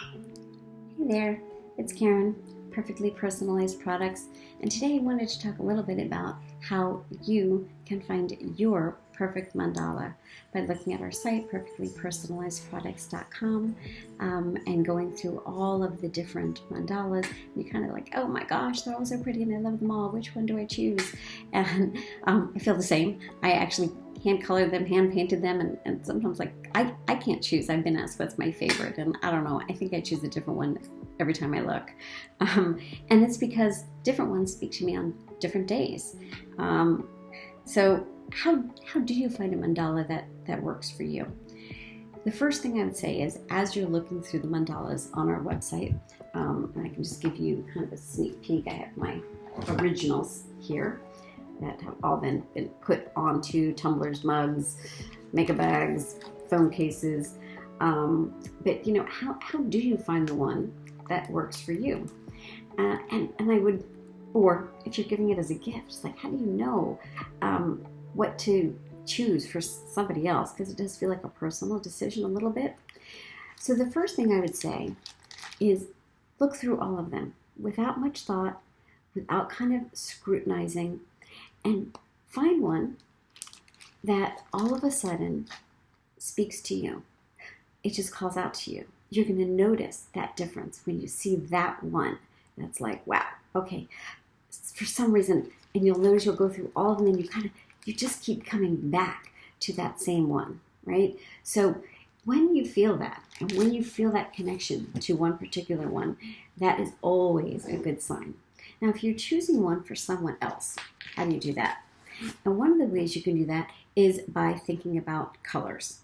Hey there, it's Karen, Perfectly Personalized Products, and today I wanted to talk a little bit about how you can find your perfect mandala by looking at our site, perfectlypersonalizedproducts.com, and going through all of the different mandalas. You're kind of like, oh my gosh, they're all so pretty and I love them all. Which one do I choose? And I feel the same. I actually hand colored them, hand painted them, and sometimes like I can't choose. I've been asked what's my favorite, and I don't know. I think I choose a different one every time I look, and it's because different ones speak to me on different days. So how do you find a mandala that works for you? The first thing I would say is, as you're looking through the mandalas on our website, and I can just give you kind of a sneak peek. I have my originals here that have all been put onto tumblers, mugs, makeup bags, phone cases. But you know, how do you find the one that works for you? And I would, or if you're giving it as a gift, it's like, how do you know what to choose for somebody else? Because it does feel like a personal decision a little bit. So the first thing I would say is look through all of them without much thought, without kind of scrutinizing, and find one that all of a sudden speaks to you. It just calls out to you. You're going to notice that difference when you see that one. That's like, wow, okay, for some reason, and you'll notice you'll go through all of them and you just keep coming back to that same one, right? So when you feel that, and when you feel that connection to one particular one, that is always a good sign. Now, if you're choosing one for someone else, how do you do that? And one of the ways you can do that is by thinking about colors.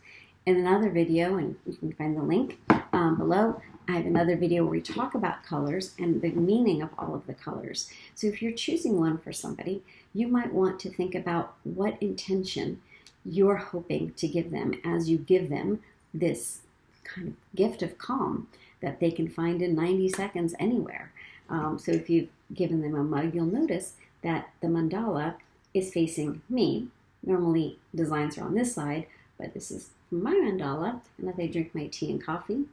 In another video, and you can find the link below, I have another video where we talk about colors and the meaning of all of the colors. So if you're choosing one for somebody, you might want to think about what intention you're hoping to give them as you give them this kind of gift of calm that they can find in 90 seconds anywhere. So if you've given them a mug, you'll notice that the mandala is facing me. Normally designs are on this side, but this is my mandala, and as I drink my tea and coffee,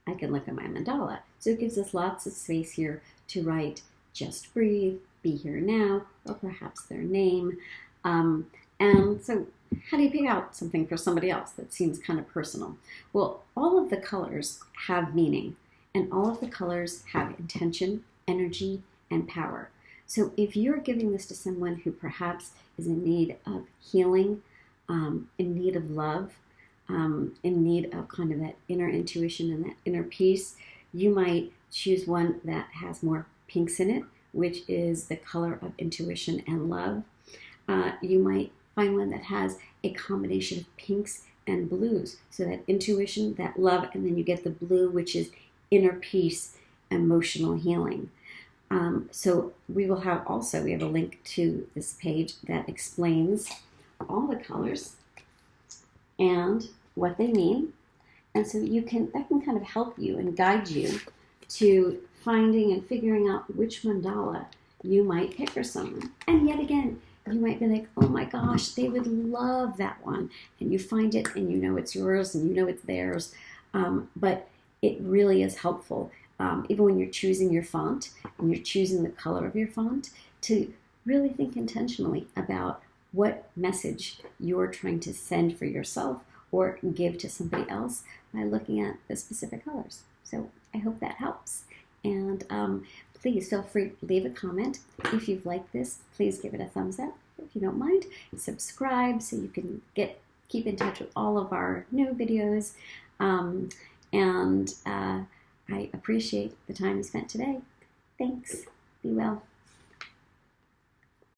I can look at my mandala. So it gives us lots of space here to write just breathe, be here now, or perhaps their name. And so how do you pick out something for somebody else that seems kind of personal? Well, all of the colors have meaning, and all of the colors have intention, energy, and power. So if you're giving this to someone who perhaps is in need of healing, in need of love, in need of kind of that inner intuition and that inner peace, you might choose one that has more pinks in it, which is the color of intuition and love. You might find one that has a combination of pinks and blues, so that intuition, that love, and then you get the blue, which is inner peace, emotional healing. So we have a link to this page that explains all the colors and what they mean. And so that can kind of help you and guide you to finding and figuring out which mandala you might pick for someone. And yet again, you might be like, oh my gosh, they would love that one. And you find it and you know it's yours and you know it's theirs. But it really is helpful, even when you're choosing your font and you're choosing the color of your font, to really think intentionally about what message you're trying to send for yourself or give to somebody else by looking at the specific colors. So I hope that helps. And please feel free to leave a comment. If you've liked this, please give it a thumbs up. If you don't mind, subscribe so you can keep in touch with all of our new videos. I appreciate the time you spent today. Thanks. Be well.